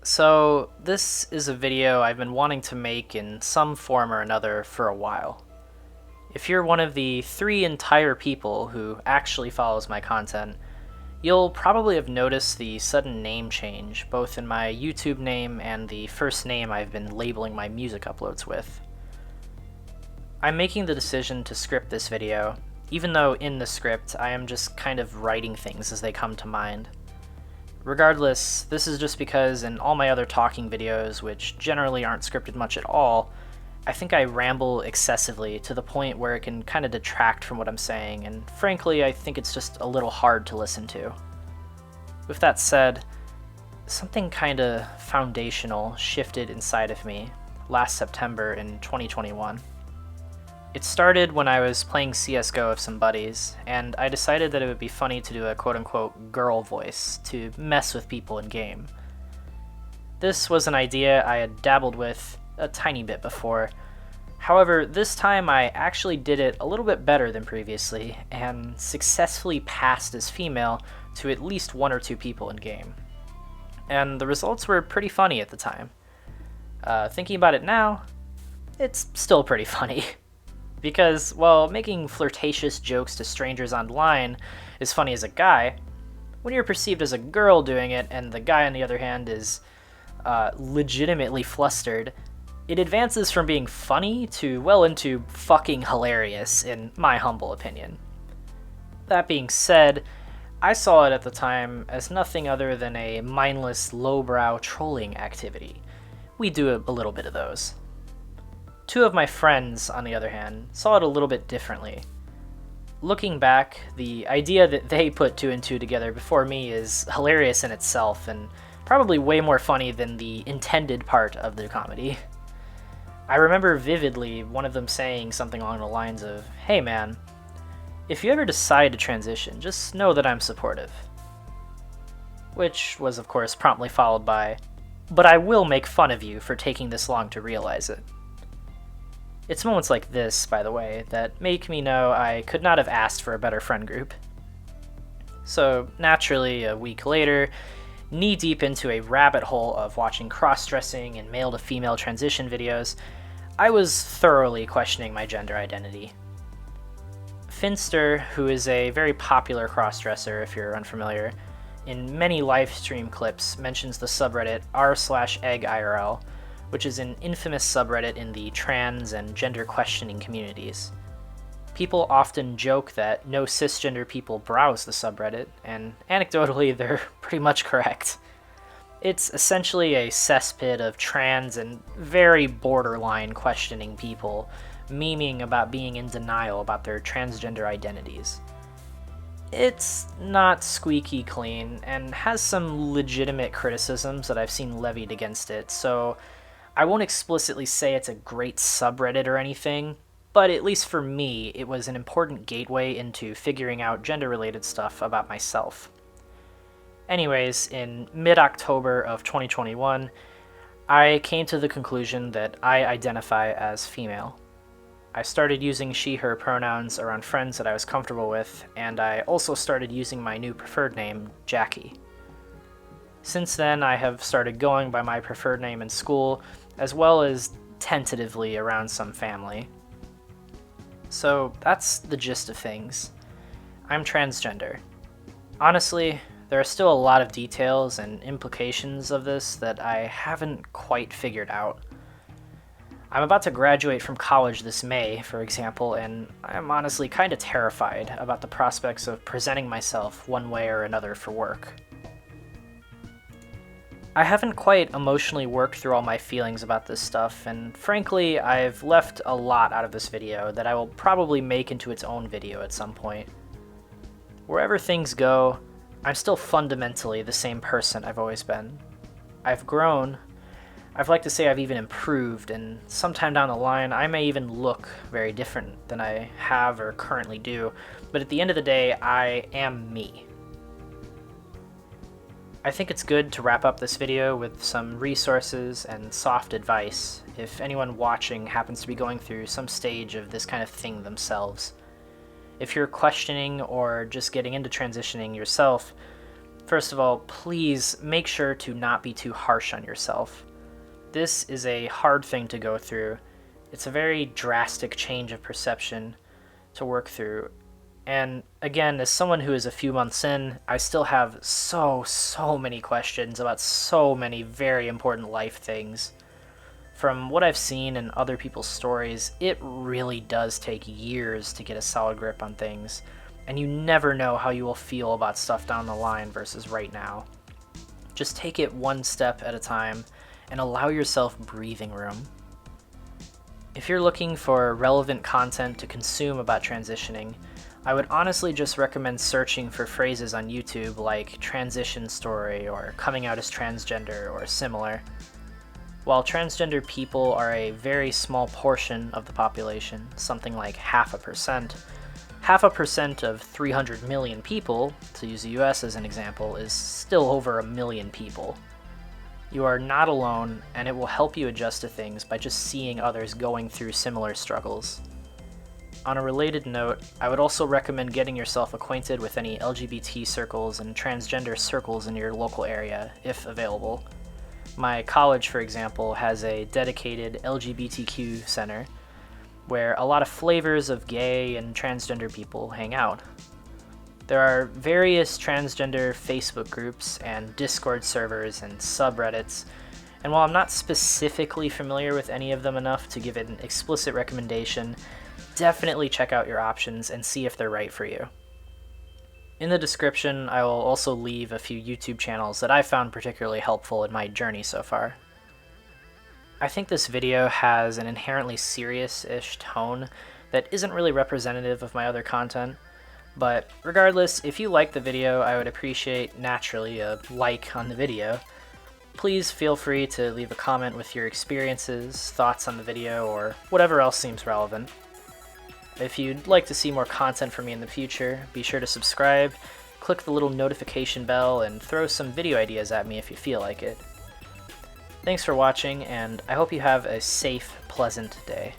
So, this is a video I've been wanting to make in some form or another for a while. If you're one of the 3 entire people who actually follows my content, you'll probably have noticed the sudden name change, both in my YouTube name and the first name I've been labeling my music uploads with. I'm making the decision to script this video, even though in the script I am just kind of writing things as they come to mind. Regardless, this is just because in all my other talking videos, which generally aren't scripted much at all, I think I ramble excessively to the point where it can kind of detract from what I'm saying, and frankly, I think it's just a little hard to listen to. With that said, something kinda foundational shifted inside of me last September in 2021. It started when I was playing CSGO with some buddies, and I decided that it would be funny to do a quote-unquote girl voice to mess with people in game. This was an idea I had dabbled with a tiny bit before. However, this time I actually did it a little bit better than previously, and successfully passed as female to at least 1 or 2 people in game. And the results were pretty funny at the time. Thinking about it now, it's still pretty funny. Because, while making flirtatious jokes to strangers online is funny as a guy, when you're perceived as a girl doing it and the guy on the other hand is legitimately flustered, it advances from being funny to well into fucking hilarious, in my humble opinion. That being said, I saw it at the time as nothing other than a mindless, lowbrow trolling activity. We do a little bit of those. 2 of my friends, on the other hand, saw it a little bit differently. Looking back, the idea that they put 2 and 2 together before me is hilarious in itself, and probably way more funny than the intended part of the comedy. I remember vividly one of them saying something along the lines of, "Hey man, if you ever decide to transition, just know that I'm supportive." Which was of course promptly followed by, "But I will make fun of you for taking this long to realize it." It's moments like this, by the way, that make me know I could not have asked for a better friend group. So, naturally, a week later, knee-deep into a rabbit hole of watching cross-dressing and male-to-female transition videos, I was thoroughly questioning my gender identity. Finster, who is a very popular cross-dresser if you're unfamiliar, in many livestream clips mentions the subreddit r/eggirl, which is an infamous subreddit in the trans and gender questioning communities. People often joke that no cisgender people browse the subreddit, and anecdotally they're pretty much correct. It's essentially a cesspit of trans and very borderline questioning people memeing about being in denial about their transgender identities. It's not squeaky clean, and has some legitimate criticisms that I've seen levied against it, so I won't explicitly say it's a great subreddit or anything, but at least for me, it was an important gateway into figuring out gender-related stuff about myself. Anyways, in mid-October of 2021, I came to the conclusion that I identify as female. I started using she/her pronouns around friends that I was comfortable with, and I also started using my new preferred name, Jackie. Since then, I have started going by my preferred name in school, as well as tentatively around some family. So that's the gist of things. I'm transgender. Honestly, there are still a lot of details and implications of this that I haven't quite figured out. I'm about to graduate from college this May, for example, and I'm honestly kinda terrified about the prospects of presenting myself one way or another for work. I haven't quite emotionally worked through all my feelings about this stuff, and frankly, I've left a lot out of this video that I will probably make into its own video at some point. Wherever things go, I'm still fundamentally the same person I've always been. I've grown. I'd like to say I've even improved, and sometime down the line, I may even look very different than I have or currently do, but at the end of the day, I am me. I think it's good to wrap up this video with some resources and soft advice if anyone watching happens to be going through some stage of this kind of thing themselves. If you're questioning or just getting into transitioning yourself, First of all, please make sure to not be too harsh on yourself. This is a hard thing to go through. It's a very drastic change of perception to work through. And again, as someone who is a few months in, I still have so many questions about so many very important life things. From what I've seen in other people's stories, it really does take years to get a solid grip on things, and you never know how you will feel about stuff down the line versus right now. Just take it one step at a time and allow yourself breathing room. If you're looking for relevant content to consume about transitioning, I would honestly just recommend searching for phrases on YouTube like transition story or coming out as transgender or similar. While transgender people are a very small portion of the population, something like 0.5% of 300 million people, to use the US as an example, is still over 1 million people. You are not alone, and it will help you adjust to things by just seeing others going through similar struggles. On a related note, I would also recommend getting yourself acquainted with any LGBT circles and transgender circles in your local area, if available. My college, for example, has a dedicated LGBTQ center where a lot of flavors of gay and transgender people hang out. There are various transgender Facebook groups and Discord servers and subreddits, and while I'm not specifically familiar with any of them enough to give an explicit recommendation, definitely check out your options and see if they're right for you. In the description, I will also leave a few YouTube channels that I found particularly helpful in my journey so far. I think this video has an inherently serious-ish tone that isn't really representative of my other content, but regardless, if you like the video, I would appreciate, naturally, a like on the video. Please feel free to leave a comment with your experiences, thoughts on the video, or whatever else seems relevant. If you'd like to see more content from me in the future, be sure to subscribe, click the little notification bell, and throw some video ideas at me if you feel like it. Thanks for watching, and I hope you have a safe, pleasant day.